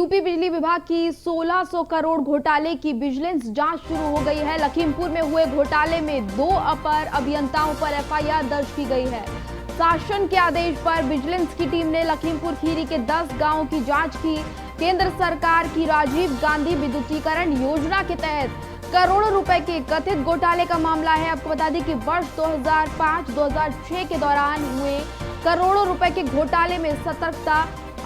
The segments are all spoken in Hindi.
यूपी बिजली विभाग की 1600 करोड़ घोटाले की विजिलेंस जांच शुरू हो गई है। लखीमपुर में हुए घोटाले में 2 अपर अभियंताओं पर एफआईआर दर्ज की गई है। शासन के आदेश पर विजिलेंस की टीम ने लखीमपुर खीरी के 10 गांवों की जांच की। केंद्र सरकार की राजीव गांधी विद्युतीकरण योजना के तहत करोड़ों रुपए के कथित घोटाले का मामला है। आपको बता दें कि वर्ष 2005-2006 के दौरान हुए करोड़ों रुपए के घोटाले में सतर्कता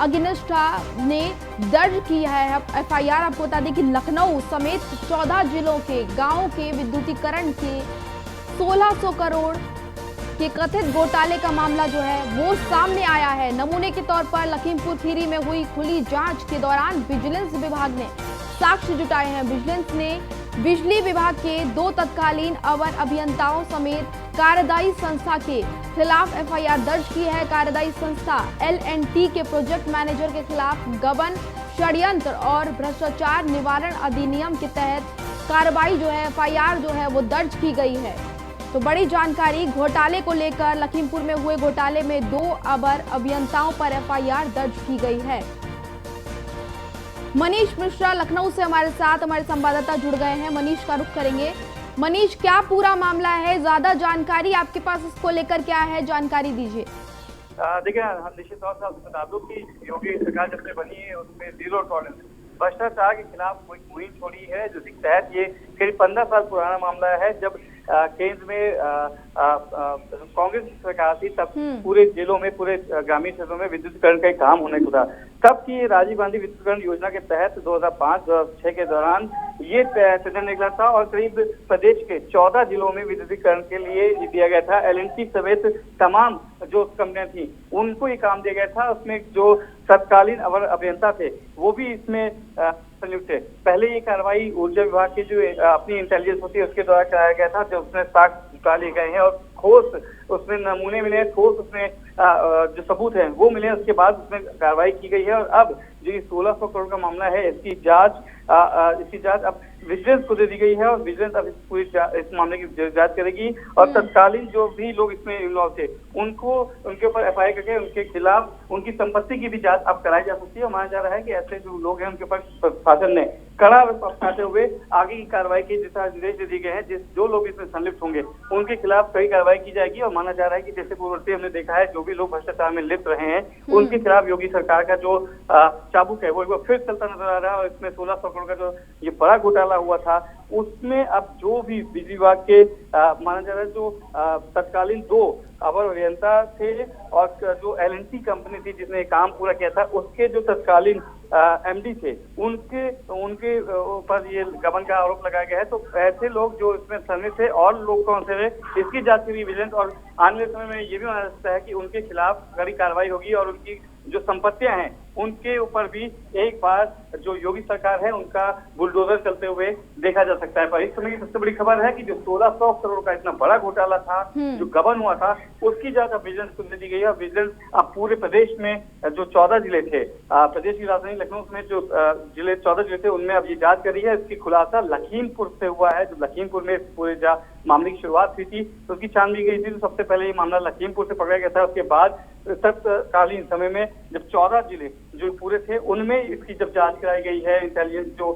अग्निष्ठा ने दर्ज किया है एफआईआर। आपको बता दें कि लखनऊ समेत 14 जिलों के गांवों के विद्युतीकरण के 1600 करोड़ के कथित घोटाले का मामला जो है वो सामने आया है। नमूने के तौर पर लखीमपुर खीरी में हुई खुली जांच के दौरान विजिलेंस विभाग ने साक्ष्य जुटाए हैं। विजिलेंस ने बिजली विभाग के 2 तत्कालीन अवर अभियंताओं समेत कार्यदायी संस्था के खिलाफ एफआईआर दर्ज की है। कार्यदायी संस्था L&T के प्रोजेक्ट मैनेजर के खिलाफ गबन, षड्यंत्र और भ्रष्टाचार निवारण अधिनियम के तहत कार्रवाई जो है एफआईआर जो है वो दर्ज की गई है। तो बड़ी जानकारी घोटाले को लेकर लखीमपुर में हुए घोटाले में 2 अवर अभियंताओं पर एफआईआर दर्ज की गई है। मनीष मिश्रा लखनऊ से हमारे साथ हमारे संवाददाता जुड़ गए हैं। मनीष का रुख करेंगे। मनीष, क्या पूरा मामला है, ज्यादा जानकारी आपके पास इसको लेकर क्या है, जानकारी दीजिए। देखिए, निश्चित तौर से आपको बता दूं कि योगी सरकार जब से बनी है उसमें जीरो टॉलरेंस भ्रष्टाचार के खिलाफ कोई मुहिम छोड़ी है, जिसके तहत ये करीब 15 साल पुराना मामला है। जब केंद्र में कांग्रेस की सरकार थी तब पूरे जिलों में, पूरे ग्रामीण क्षेत्रों में विद्युतीकरण का काम होने को था। तब की राजीव गांधी विद्युतीकरण योजना के तहत 2005-2006 के दौरान ये टेंडर निकला था और करीब प्रदेश के 14 जिलों में विद्युतीकरण के लिए दिया गया था। L&T समेत तमाम जो कंपनियां थी उनको ये काम दिया गया था। उसमें जो तत्कालीन अवर अभियंता थे वो भी इसमें संयुक्त थे। पहले ये कार्रवाई ऊर्जा विभाग की जो अपनी इंटेलिजेंस होती है उसके द्वारा कराया गया था, जो उसमें साक्ष्य जुटा लिए गए हैं और ठोस उसमें नमूने मिले, ठोस उसमें जो सबूत है वो मिले, उसके बाद उसमें कार्रवाई की गई है। और अब जो 1600 करोड़ का मामला है इसकी जांच अब विजिलेंस को दे दी गई है और विजिलेंस अब इस मामले की जांच करेगी और तत्कालीन जो भी लोग इसमें इन्वॉल्व थे उनके ऊपर एफआईआर करके उनके खिलाफ उनकी संपत्ति की भी जांच अब कराई जा सकती है। माना जा रहा है कि ऐसे जो लोग हैं उनके ऊपर शासन ने कड़ा अपनाते हुए आगे की कार्रवाई के दिशा निर्देश दे दिए गए हैं। जो लोग इसमें संलिप्त होंगे उनके खिलाफ कई कार्रवाई की जाएगी। और माना जा रहा है कि जैसे पूर्ववर्ती हमने देखा है, जो भी लोग भ्रष्टाचार में लिप्त रहे हैं उनके खिलाफ योगी सरकार का जो चाबुक है वो एक बार फिर चलता नजर आ रहा है। और इसमें 1600 करोड़ का जो ये बड़ा घोटाला हुआ था उसमें अब जो भी बिजली विभाग के माना जा रहा है जो तत्कालीन 2 अवर अभियंता थे और जो L&T कंपनी थी जिसने काम पूरा किया था उसके जो तत्कालीन MD थे उनके ऊपर ये गबन का आरोप लगाया गया है। तो ऐसे लोग जो इसमें सम्मिलित थे और लोग कौन से थे इसकी जांच की विजिलेंस और आने वाले समय में ये भी माना जाता है कि उनके खिलाफ कड़ी कार्रवाई होगी और उनकी जो संपत्तियां हैं उनके ऊपर भी एक बार जो योगी सरकार है उनका बुलडोजर चलते हुए देखा जा सकता है। पर इस समय की सबसे बड़ी खबर है कि जो 1600 करोड़ का इतना बड़ा घोटाला था, जो गबन हुआ था, उसकी जांच अब विजिलेंस को दे दी गई है। विजिलेंस अब पूरे प्रदेश में जो 14 जिले थे, प्रदेश की राजधानी लखनऊ में जो 14 जिले थे उनमें अब ये जांच करी है। इसकी खुलासा लखीमपुर से हुआ है। जो लखीमपुर में पूरे मामले की शुरुआत हुई थी तो उसकी छानबीन गई थी। तो सबसे पहले ये मामला लखीमपुर से पकड़ा गया था। उसके बाद तत्कालीन समय में जब 14 जिले जो पूरे थे उनमें इसकी जब जांच कराई गई है, इंटेलिजेंस जो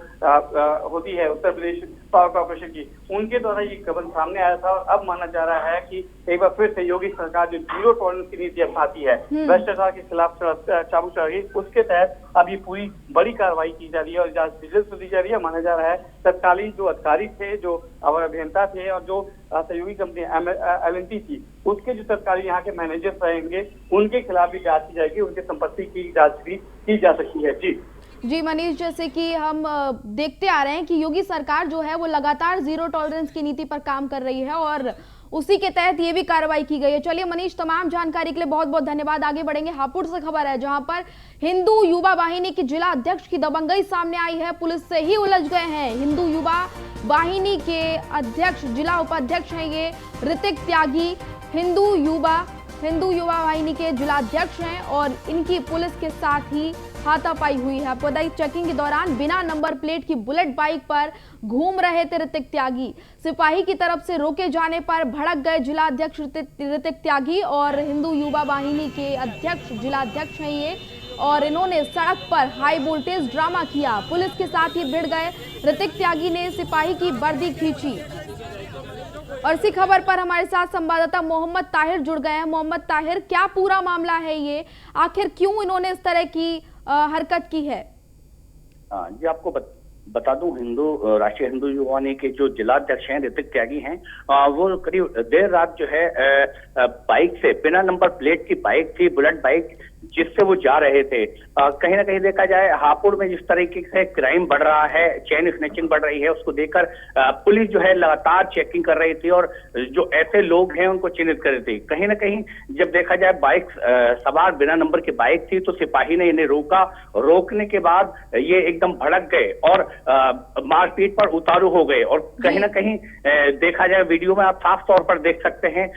होती है उत्तर प्रदेश पावर कॉर्पोरेशन की, उनके द्वारा ये गबन सामने आया था। और अब माना जा रहा है कि एक बार फिर से योगी सरकार जो जीरो टॉलरेंस की नीति अपनाती है, भ्रष्टाचार के खिलाफ चाबुक चढ़ा रही है, उसके तहत अब ये पूरी बड़ी कार्रवाई की जा रही है और जांच विजिलेंस को दी जा रही है। माना जा रहा है तत्कालीन जो अधिकारी थे, जो अवर अभियंता थे और जो सहयोगी कंपनी L&T थी उसके जो तत्कालीन यहाँ के मैनेजर्स रहेंगे उनके खिलाफ भी जांच की जाएगी, उनके संपत्ति की जांच भी की जा सकती है। जी मनीष, जैसे कि हम देखते आ रहे हैं कि योगी सरकार जो है वो लगातार जीरो टॉलरेंस की नीति पर काम कर रही है और उसी के तहत ये भी कार्रवाई की गई है। चलिए मनीष, तमाम जानकारी के लिए बहुत बहुत धन्यवाद। आगे बढ़ेंगे। हापुड़ से खबर है जहां पर हिंदू युवा वाहिनी के जिला अध्यक्ष की दबंगई सामने आई है। पुलिस से ही उलझ गए हैं। हिंदू युवा वाहिनी के अध्यक्ष, जिला उपाध्यक्ष हैं ये ऋतिक त्यागी। हिंदू युवा वाहिनी के जिलाध्यक्ष हैं और इनकी पुलिस के साथ ही हाथापाई हुई है। आपको बताइए, चेकिंग के दौरान बिना नंबर प्लेट की बुलेट बाइक पर घूम रहे थे ऋतिक त्यागी। सिपाही की तरफ से रोके जाने पर भड़क गए जिलाध्यक्ष ऋतिक त्यागी और हिंदू युवा वाहिनी के अध्यक्ष, जिलाध्यक्ष हैं ये। और इन्होंने सड़क पर हाई वोल्टेज ड्रामा किया। पुलिस के साथ ही भिड़ गए। ऋतिक त्यागी ने सिपाही की वर्दी खींची। और इसी खबर पर हमारे साथ संवाददाता मोहम्मद ताहिर जुड़ गए हैं। मोहम्मद ताहिर, क्या पूरा मामला है ये, आखिर क्यों इन्होंने इस तरह की हरकत की है? जी आपको बता दूं, राष्ट्रीय हिंदू युवा लीग के जो जिला अध्यक्ष हैं ऋतिक त्यागी हैं, वो करीब देर रात जो है बाइक से, बिना नंबर प्लेट की बाइक थी, बुलेट बाइक, जिससे वो जा रहे थे। कहीं ना कहीं देखा जाए हापुड़ में जिस तरीके से क्राइम बढ़ रहा है, चेन स्नैचिंग बढ़ रही है, उसको देखकर पुलिस जो है लगातार चेकिंग कर रही थी और जो ऐसे लोग हैं उनको चिन्हित कर रही थी। कहीं ना कहीं जब देखा जाए बाइक सवार बिना नंबर की बाइक थी, तो सिपाही ने इन्हें रोका। रोकने के बाद ये एकदम भड़क गए और मारपीट पर उतारू हो गए। और कहीं ना कहीं देखा जाए वीडियो में आप साफ तौर पर देख सकते हैं,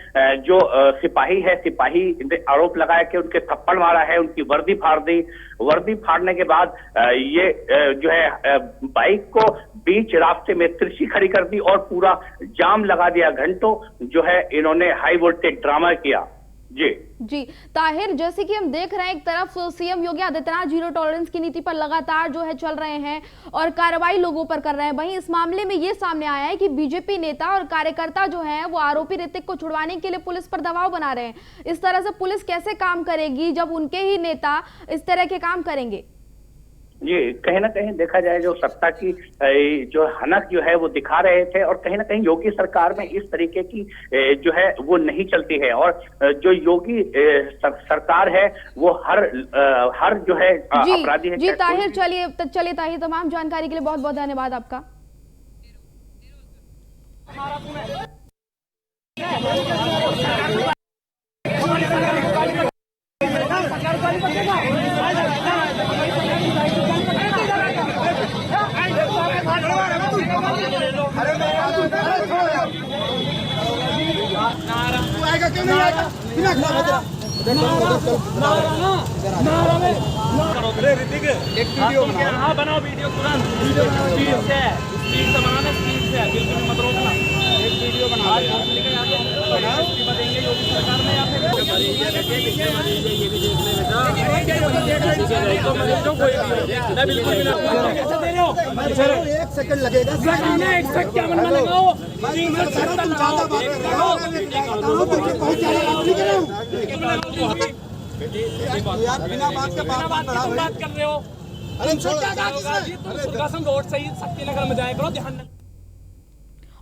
जो सिपाही है, सिपाही आरोप लगाया कि उनके थप्पड़ मारा है, उनकी वर्दी फाड़ दी। वर्दी फाड़ने के बाद ये जो है बाइक को बीच रास्ते में तिरछी खड़ी कर दी और पूरा जाम लगा दिया। घंटों जो है इन्होंने हाई वोल्टेज ड्रामा किया। जी ताहिर, जैसे कि हम देख रहे हैं, एक तरफ CM Yogi Adityanath zero tolerance की नीति पर लगातार जो है चल रहे हैं और कार्रवाई लोगों पर कर रहे हैं। वहीं इस मामले में ये सामने आया है कि बीजेपी नेता और कार्यकर्ता जो हैं वो आरोपी ऋतिक को छुड़वाने के लिए पुलिस पर दबाव बना रहे हैं। इस तरह से पुलिस कैसे काम करेगी जब उनके ही नेता इस तरह के काम करेंगे? जी, कहीं ना कहीं देखा जाए जो सत्ता की जो हनक जो है वो दिखा रहे थे, और कहीं ना कहीं योगी सरकार में इस तरीके की जो है वो नहीं चलती है। और जो योगी सरकार है वो हर जो है अपराधी है। जी ताहिर, चलिए ताहिर, तमाम जानकारी के लिए बहुत बहुत धन्यवाद आपका। आएगा क्यों नहीं आएगा? बिना ऋतिक एक वीडियो बनाओ वीडियो तुरंत स्पीड से बनाना, स्पीड से बिल्कुल मत रोकना। एक वीडियो बनाओ, इस्तीफा देंगे योगी सरकार में या फिर ये भी देख ले। एक सेकंड लगेगा, एक सेकंड क्या मन लगाओ, बिना बात के बात कर रहे हो। अरे रोड सही शक्तिनगर में जाए करो, ध्यान।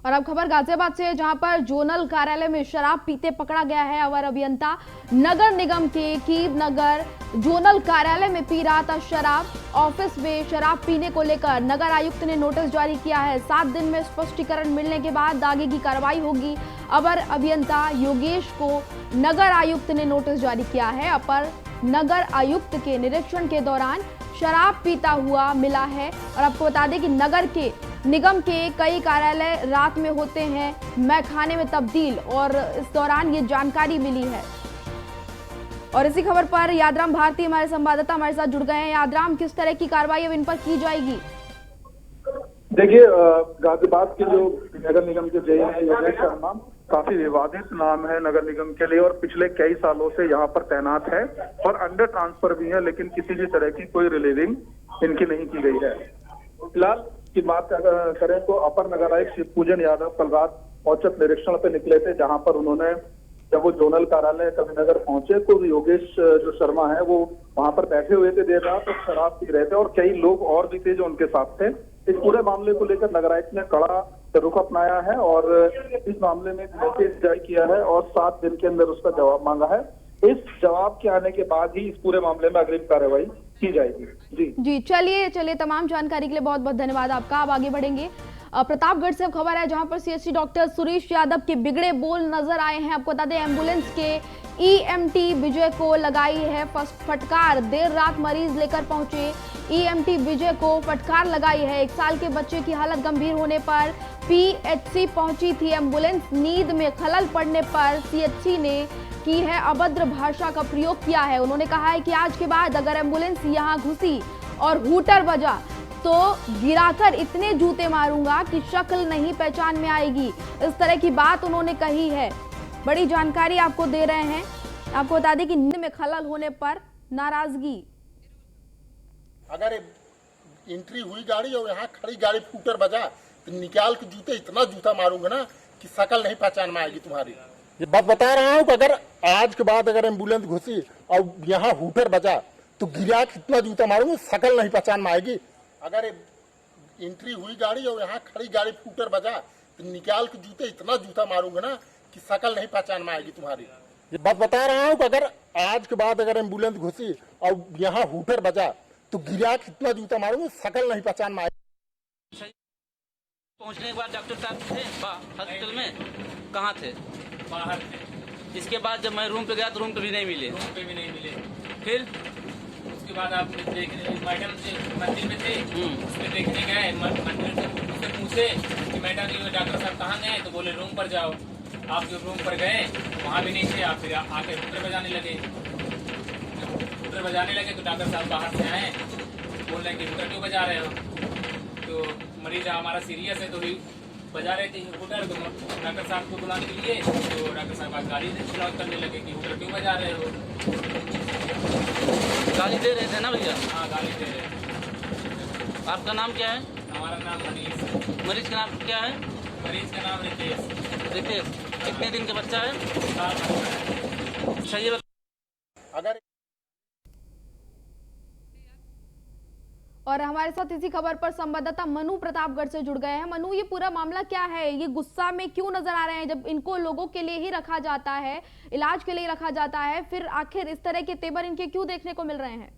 और अब खबर गाजियाबाद से, जहां पर जोनल कार्यालय में शराब पीते पकड़ा गया है अवर अभियंता। नगर निगम के कीब नगर जोनल कार्यालय में पी रहा था शराब। ऑफिस में शराब पीने को लेकर नगर आयुक्त ने नोटिस जारी किया है। 7 दिन में स्पष्टीकरण मिलने के बाद आगे की कार्रवाई होगी। अवर अभियंता योगेश को नगर आयुक्त ने नोटिस जारी किया है। अपर नगर आयुक्त के निरीक्षण के दौरान शराब पीता हुआ मिला है। और आपको बता दें कि नगर के निगम के कई कार्यालय रात में होते हैं मैखाने में तब्दील, और इस दौरान ये जानकारी मिली है। और इसी खबर पर यादराम भारती हमारे संवाददाता हमारे साथ जुड़ गए हैं। यादराम, किस तरह की कार्रवाई अब इन पर की जाएगी? देखिए, गाजियाबाद के जो नगर निगम के जेई हैं योगेश शर्मा, काफी विवादित नाम है नगर निगम के लिए और पिछले कई सालों से यहाँ पर तैनात है और अंडर ट्रांसफर भी है, लेकिन किसी भी तरह की कोई रिलीविंग इनकी नहीं की गई है। फिलहाल की बात करें तो अपर नगर आयुक्त शिव पूजन यादव कल रात औचक निरीक्षण पे निकले थे, जहां पर उन्होंने, जब वो जोनल कार्यालय कविनगर पहुंचे तो योगेश जो शर्मा है वो वहां पर बैठे हुए थे देर रात और शराब पी रहे थे, और कई लोग और भी थे जो उनके साथ थे। इस पूरे मामले को लेकर नगर आयुक्त ने कड़ा रुख अपनाया है और इस मामले में नोटिस जारी किया है और 7 दिन के अंदर उसका जवाब मांगा है। इस जवाब के आने के बाद ही इस पूरे मामले में अग्रिम कार्रवाई की जाएगी। जी चलिए तमाम जानकारी के लिए बहुत बहुत धन्यवाद आपका। अब आगे बढ़ेंगे। प्रतापगढ़ से खबर है, जहां पर सीएचसी डॉक्टर सुरेश यादव के बिगड़े बोल नजर आए हैं। आपको बता दें, एम्बुलेंस के ईएमटी विजय को लगाई है फटकार। देर रात मरीज लेकर पहुंचे ईएमटी विजय को फटकार लगाई है। 1 साल के बच्चे की हालत गंभीर होने पर पीएचसी पहुंची थी एम्बुलेंस। नींद में खलल पड़ने पर सीएचसी ने की है अभद्र भाषा का प्रयोग किया है। उन्होंने कहा है कि आज के बाद अगर एम्बुलेंस यहां घुसी और हूटर बजा तो गिराकर इतने जूते मारूंगा कि शक्ल नहीं पहचान में आएगी। इस तरह की बात उन्होंने कही है। बड़ी जानकारी आपको दे रहे हैं। आपको बता दें कि नींद में खलल होने पर नाराजगी अगर एंट्री हुई गाड़ी और यहाँ खड़ी गाड़ी फूटर बजा तो निकाल के जूते इतना जूता मारूंगा ना कि शकल नहीं पहचान में आएगी तुम्हारी। ये बात बता रहा हूँ कि अगर आज के बाद अगर एम्बुलेंस घुसी और यहाँ हूटर बजा तो गिरा के इतना जूता मारूंगा शकल नहीं पहचान में आएगी। अगर एंट्री हुई गाड़ी और यहाँ खड़ी गाड़ी फूटर बजा तो निकाल के जूते इतना जूता मारूंगा ना कि शकल नहीं पहचान में आएगी तुम्हारी। ये बात बता रहा हूँ कि अगर आज के बाद अगर एम्बुलेंस घुसी और यहाँ हूटर बजा तो गिरा के इतना जूता मारूंगा शकल नहीं पहचान में आएगी। पहुंचने के बाद डॉक्टर साहब थे हॉस्पिटल में, कहाँ थे? बाहर थे। इसके बाद जब मैं रूम पे गया तो रूम पे भी नहीं मिले। रूम पे भी नहीं मिले। फिर उसके बाद आप मैडम से मंदिर में थे, उसमें देखने गए, मंदिर से पूछे कि मैडम जी डॉक्टर साहब कहाँ गए, तो बोले रूम पर जाओ। आप जो रूम पर गए वहाँ भी नहीं थे, आप फिर आके हुटर बजाने लगे। हुटर बजाने लगे तो डॉक्टर साहब बाहर से आए, बोल रहे हैं कि हुटर क्यों बजा रहे हो, तो मरीज हमारा सीरियस है तो ही बजा रहे थे हुटर। तो डॉक्टर साहब को बुलाने के लिए तो डॉक्टर साहब आज गाली चुनाव करने लगे कि हुटर क्यों बजा रहे हो। गाली दे रहे थे ना भैया? हाँ, गाली दे रहे हैं। आपका नाम क्या है? हमारा नाम मनीष। मरीज का नाम क्या है? मरीज का नाम रितेश। रितेश। कितने दिन का बच्चा है? 7 महीने। अच्छा, ये अगर और हमारे साथ इसी खबर पर संवाददाता मनु प्रतापगढ़ से जुड़ गए हैं। मनु, ये पूरा मामला क्या है? ये गुस्सा में क्यों नजर आ रहे हैं जब इनको लोगों के लिए ही रखा जाता है, इलाज के लिए रखा जाता है, फिर आखिर इस तरह के तेवर इनके क्यों देखने को मिल रहे हैं?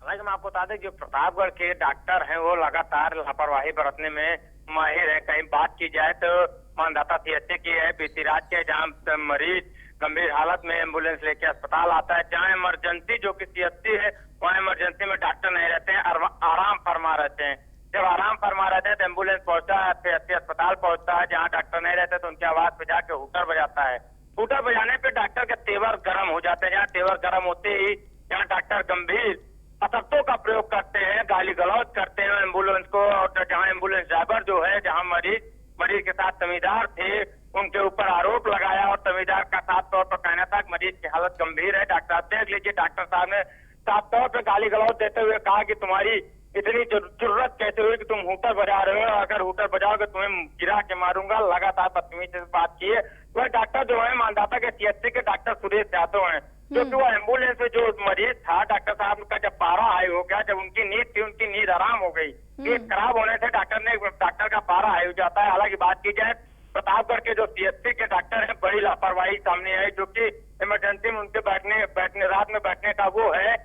हालांकि मैं आपको बता दें जो प्रतापगढ़ के डॉक्टर हैं वो लगातार लापरवाही बरतने में माहिर है। कहीं बात की जाए तो मानदाता सीएचसी की है बीती रात के, जहाँ मरीज गंभीर हालत में एम्बुलेंस लेके अस्पताल आता है, जहाँ इमरजेंसी जो कि सीएचसी है वहाँ इमरजेंसी में डॉक्टर नहीं रहते हैं, आराम फरमा रहते हैं। जब आराम फरमा रहते हैं तो एम्बुलेंस पहुंचता है, सीएचसी अस्पताल पहुंचता है, जहाँ डॉक्टर नहीं रहते तो उनकी आवाज पे जाके हुटर बजाता है। हुटर बजाने पे डॉक्टर के तेवर गर्म हो जाते हैं। जहाँ तेवर गर्म होते ही जहाँ डॉक्टर गंभीर असत्यों का प्रयोग करते हैं, गाली गलौज करते हैं एम्बुलेंस को, और जहाँ एम्बुलेंस ड्राइवर जो है, जहाँ मरीज के साथ तमीदार थे, उनके ऊपर आरोप लगाया और तमीदार का साफ तौर पर कहना था कि मरीज की हालत गंभीर है। डॉक्टर साहब देख लीजिए, डॉक्टर साहब ने साफ तौर पर गाली गलौज देते हुए कहा कि तुम्हारी इतनी जरूरत कैसे हुई कि तुम हुटर बजा रहे हो, अगर हुटर बजाओगे तुम्हें गिरा के मारूंगा। लगातार बदतमीजी से बात की है। वह डॉक्टर जो है मानदाता के सीएचसी के डॉक्टर सुरेश यादव हैं, क्योंकि वो एम्बुलेंस में जो मरीज था, डॉक्टर साहब का जब पारा हाई हो गया, जब उनकी नींद थी, उनकी नींद आराम हो गई, नींद खराब होने से डॉक्टर का पारा हाई हो जाता है। हालांकि बात की जाए प्रतापगढ़ के जो सीएचसी के डॉक्टर हैं, बड़ी लापरवाही सामने आई, जो कि इमरजेंसी में उनके बैठने रात में बैठने का वो है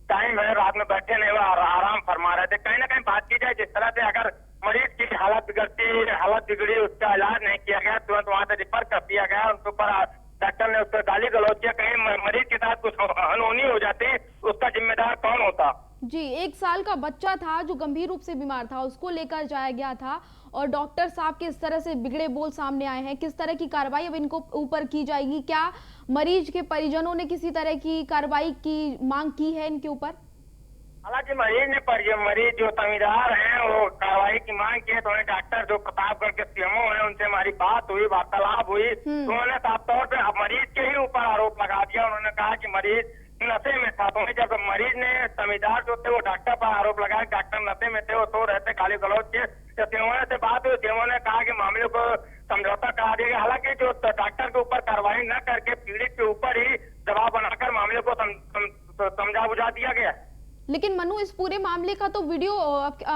टाइम है, रात में बैठे नहीं, वो आराम फरमा रहे थे। कहीं ना कहीं बात की जाए जिस तरह से अगर मरीज की हालत बिगड़ी, उसका इलाज नहीं किया गया, तुरंत वहां से रिफर कर दिया गया, उनके ऊपर डॉक्टर ने उस पर गाली गलौज किया, कहीं मरीज के साथ कुछ अनहोनी हो जाती, उसका जिम्मेदार कौन होता? जी, 1 साल का बच्चा था जो गंभीर रूप से बीमार था, उसको लेकर जाया गया था और डॉक्टर साहब के इस तरह से बिगड़े बोल सामने आए हैं। किस तरह की कार्रवाई अब इनको ऊपर की जाएगी? क्या मरीज के परिजनों ने किसी तरह की कार्रवाई की मांग की है इनके ऊपर? हालांकि मरीज जो तमीदार हैं वो कार्रवाई की मांग की है। तो डॉक्टर जो प्रतापगढ़ के सीएमओ हैं उनसे हमारी बात हुई, वार्तालाप हुई, तो उन्होंने साफ तौर पर मरीज के ही ऊपर आरोप लगा दिया। उन्होंने कहा कि मरीज नशे में था। तो जब मरीज ने तमीदार जो थे वो डॉक्टर पर आरोप लगाया, डॉक्टर नशे में थे, वो सो रहे थे, गाली गलौज के। जब सीएमओ से बात हुई, सीएमओ ने कहा कि मामले को समझौता करा दिया। हालांकि जो डॉक्टर के ऊपर कार्रवाई न करके पीड़ित के ऊपर ही दबाव बनाकर मामले को समझा बुझा दिया गया। लेकिन मनु, इस पूरे मामले का तो वीडियो,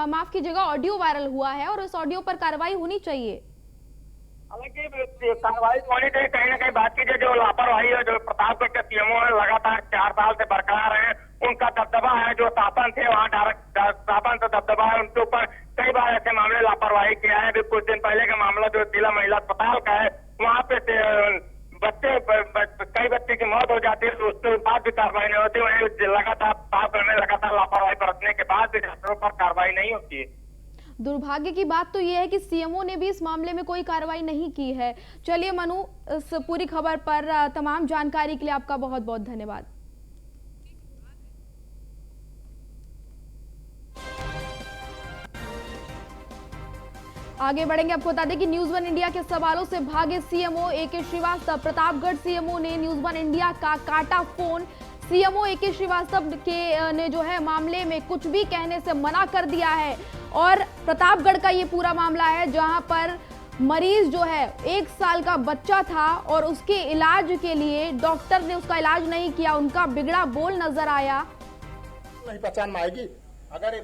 माफ कीजिएगा, ऑडियो वायरल हुआ है और इस ऑडियो पर कार्रवाई होनी चाहिए। हालांकि कार्रवाई होनी चाहिए। कहीं ना कहीं बात कीजिए जो लापरवाही है, जो प्रतापगढ़ के सीएमओ है लगातार 4 साल से बरकरार है, उनका दबदबा है, जो तापन थे वहाँ तापन से दबदबा है, उनके ऊपर कई बार ऐसे मामले लापरवाही किया है। अभी कुछ दिन पहले का मामला जो जिला महिला अस्पताल का है, वहाँ पे कई बच्चे की मौत हो जाती है, तो उसके बाद भी कार्रवाई नहीं होती। वहीं लगातार लापरवाही बरतने के बाद भी डॉक्टरों पर कार्रवाई नहीं होती है। दुर्भाग्य की बात तो यह है कि सीएमओ ने भी इस मामले में कोई कार्रवाई नहीं की है। चलिए मनु, इस पूरी खबर पर तमाम जानकारी के लिए आपका बहुत बहुत धन्यवाद। आगे बढ़ेंगे, आपको बता दें कि न्यूज़ वन इंडिया के सवालों से भागे CMO AK Srivastava. Pratapgarh CMO ने न्यूज़ वन इंडिया का काटा फोन। CMO A K. श्रीवास्तव के ने जो है मामले में कुछ भी कहने से मना कर दिया है। और प्रतापगढ़ का ये पूरा मामला है जहां पर मरीज जो है 1 साल का बच्चा था और उसके इलाज के लिए डॉक्टर ने उसका इलाज नहीं किया, उनका बिगड़ा बोल नजर आया। नहीं पहचान में आएगी। अगर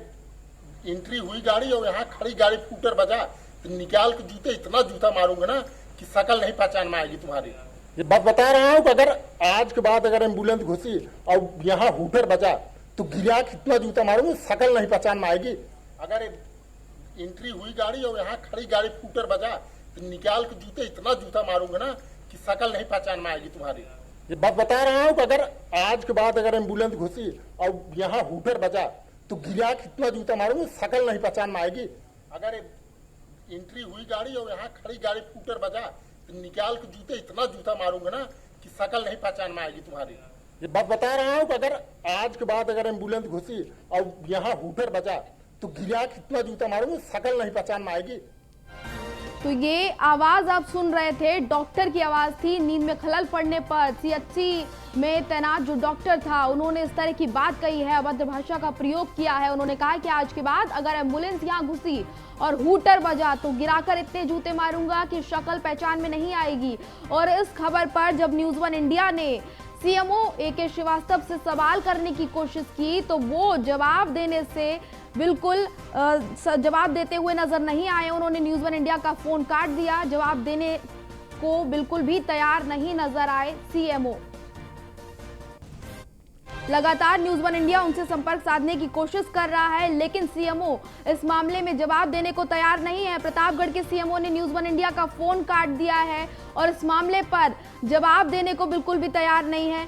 एंट्री हुई गाड़ी और यहाँ खड़ी गाड़ी फूटर बजा तो निकाल के जूते इतना जूता मारूंगा ना कि शकल नहीं पहचान में आएगी तुम्हारी। ये बात बता रहा हूँ कि अगर आज के बाद अगर एम्बुलेंस घुसी और यहाँ हूटर बजा तो गिरा के इतना जूता मारूंगा शकल नहीं पहचान में आएगी। अगर एंट्री हुई गाड़ी और यहाँ खड़ी गाड़ी फूटर बजा तो निकाल के जूते इतना जूता मारूंगा ना कि शकल नहीं पहचान में आएगी तुम्हारी। ये बात बता रहा हूँ कि अगर आज के बाद अगर एम्बुलेंस घुसी और यहाँ हूटर बजा तो गिरा के इतना जूता मारूंगा शकल नहीं पहचान में आएगी। अगर एंट्री हुई गाड़ी और यहाँ खड़ी गाड़ी फूटर बजा तो निकाल के जूते इतना जूता मारूंगा ना कि शकल नहीं पहचान में आएगी तुम्हारी। ये बात बता रहा हूँ कि अगर आज के बाद अगर एम्बुलेंस घुसी और यहाँ हूटर बजा तो गिरा के इतना जूता मारूंगा शकल नहीं पहचान में आएगी। तो ये आवाज आप सुन रहे थे, डॉक्टर की आवाज थी। नींद में खलल पड़ने पर सीएचसी में तैनात जो डॉक्टर था उन्होंने इस तरह की बात कही है, अभद्र भाषा का प्रयोग किया है। उन्होंने कहा कि आज के बाद अगर एम्बुलेंस यहाँ घुसी और हूटर बजा तो गिराकर इतने जूते मारूंगा कि शक्ल पहचान में नहीं आएगी। और इस खबर पर जब न्यूज़ 1 इंडिया ने सीएमओ ए.के. श्रीवास्तव से सवाल करने की कोशिश की तो वो जवाब देने से बिल्कुल जवाब देते हुए नजर नहीं आए। उन्होंने न्यूज़ 1 इंडिया का फोन काट दिया, जवाब देने को बिल्कुल भी तैयार नहीं नजर आए सीएमओ। लगातार न्यूज़ 1 इंडिया उनसे संपर्क साधने की कोशिश कर रहा है लेकिन सीएमओ इस मामले में जवाब देने को तैयार नहीं है। प्रतापगढ़ के सीएमओ ने न्यूज़ 1 इंडिया का फोन काट दिया है और इस मामले पर जवाब देने को बिल्कुल भी तैयार नहीं है।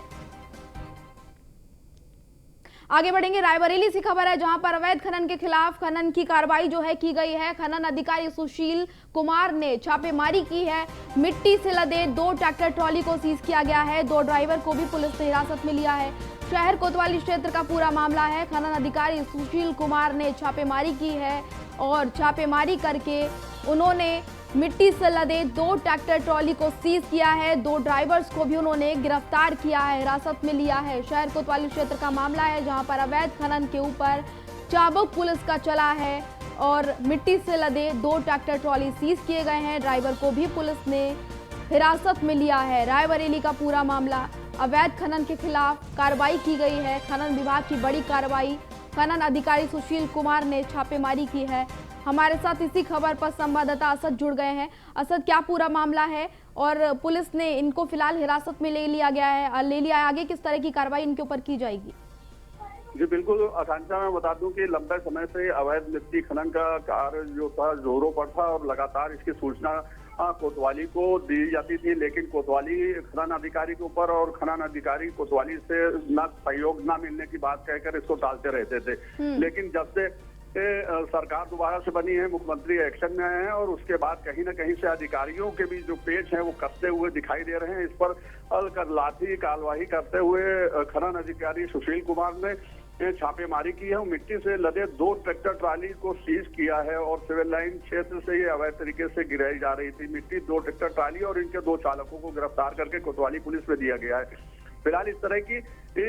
आगे बढ़ेंगे, रायबरेली से खबर है जहां पर अवैध खनन के खिलाफ खनन की कार्रवाई जो है की गई है। खनन अधिकारी सुशील कुमार ने छापेमारी की है। मिट्टी से लदे 2 ट्रैक्टर ट्रॉली को सीज किया गया है। 2 ड्राइवर को भी पुलिस ने हिरासत में लिया है। शहर कोतवाली क्षेत्र का पूरा मामला है। खनन अधिकारी सुशील कुमार ने छापेमारी की है और छापेमारी करके उन्होंने मिट्टी से लदे 2 ट्रैक्टर ट्रॉली को सीज किया है। 2 ड्राइवर्स को भी उन्होंने गिरफ्तार किया है, हिरासत में लिया है। शहर कोतवाली क्षेत्र का मामला है जहां पर अवैध खनन के ऊपर चाबुक पुलिस का चला है और मिट्टी से लदे 2 ट्रैक्टर ट्रॉली सीज किए गए हैं। ड्राइवर को भी पुलिस ने हिरासत में लिया है। रायबरेली का पूरा मामला, अवैध खनन के खिलाफ कार्रवाई की गई है। खनन विभाग की बड़ी कार्रवाई, खनन अधिकारी सुशील कुमार ने छापेमारी की है। हमारे साथ इसी खबर पर संवाददाता असद जुड़ गए हैं। असद, क्या पूरा मामला है और पुलिस ने इनको फिलहाल हिरासत में ले लिया है, आगे किस तरह की कार्रवाई इनके ऊपर की जाएगी? जी बिल्कुल आकांक्षा, मैं बता दूं कि लंबे समय से अवैध मिट्टी खनन का कार्य जो था जोरों पर था और लगातार इसकी सूचना कोतवाली को दी जाती थी, लेकिन कोतवाली खनन अधिकारी के ऊपर और खनन अधिकारी कोतवाली से न सहयोग न मिलने की बात कहकर इसको टालते रहते थे। लेकिन जब से सरकार दोबारा से बनी है, मुख्यमंत्री एक्शन में आए हैं और उसके बाद कहीं ना कहीं से अधिकारियों के भी जो पेच हैं वो कसते हुए दिखाई दे रहे हैं। इस पर लाठी कार्रवाई करते हुए खनन अधिकारी सुशील कुमार ने छापेमारी की है। मिट्टी से लदे 2 ट्रैक्टर ट्राली को सीज किया है और सिविल लाइन क्षेत्र से ये अवैध तरीके से गिराई जा रही थी मिट्टी। 2 ट्रैक्टर ट्राली और इनके 2 चालकों को गिरफ्तार करके कोतवाली पुलिस में दिया गया है। फिलहाल इस तरह की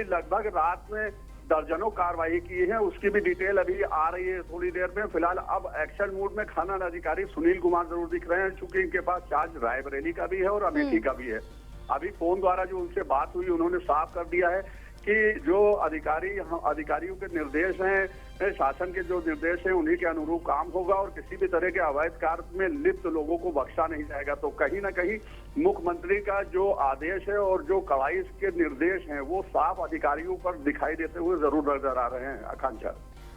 लगभग रात में दर्जनों कार्रवाई की है, उसकी भी डिटेल अभी आ रही है थोड़ी देर में। फिलहाल अब एक्शन मोड में खनन अधिकारी सुनील कुमार जरूर दिख रहे हैं, चूंकि इनके पास चार्ज रायबरेली का भी है और अमेठी का भी है। अभी फोन द्वारा जो उनसे बात हुई उन्होंने साफ कर दिया है कि जो अधिकारियों के निर्देश हैं, शासन के जो निर्देश हैं उन्हीं के अनुरूप काम होगा और किसी भी तरह के अवैध कार्य में लिप्त लोगों को बख्शा नहीं जाएगा। तो कहीं ना कहीं मुख्यमंत्री का जो आदेश है और जो कड़ाई के निर्देश हैं वो साफ अधिकारियों पर दिखाई देते हुए जरूर नजर आ रहे हैं। आकांक्षा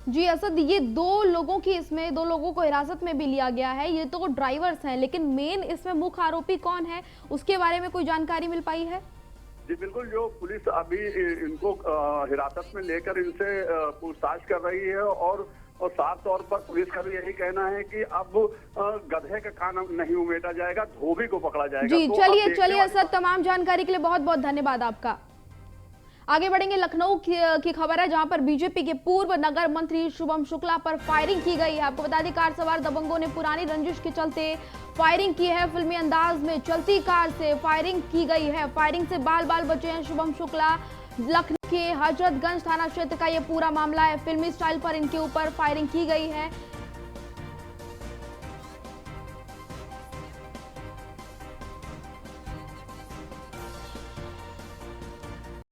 जी असद, ये 2 लोगों की इसमें 2 लोगों को हिरासत में भी लिया गया है। ये तो ड्राइवर्स हैं, लेकिन मेन इसमें मुख्य आरोपी कौन है उसके बारे में कोई जानकारी मिल पाई है? जी बिल्कुल, जो पुलिस अभी इनको हिरासत में लेकर इनसे पूछताछ कर रही है और साफ तौर पर पुलिस का भी यही कहना है कि अब गधे का कान नहीं उमेटा जाएगा, धोबी को पकड़ा जाएगा। जी चलिए असद, तमाम जानकारी के लिए बहुत बहुत धन्यवाद आपका। आगे बढ़ेंगे, लखनऊ की खबर है जहां पर बीजेपी के पूर्व नगर मंत्री शुभम शुक्ला पर फायरिंग की गई है। आपको बता दें, कार सवार दबंगों ने पुरानी रंजिश के चलते फायरिंग की है। फिल्मी अंदाज में चलती कार से फायरिंग की गई है। फायरिंग से बाल बाल बचे हैं शुभम शुक्ला। लखनऊ के हजरतगंज थाना क्षेत्र का ये पूरा मामला है। फिल्मी स्टाइल पर इनके ऊपर फायरिंग की गई है।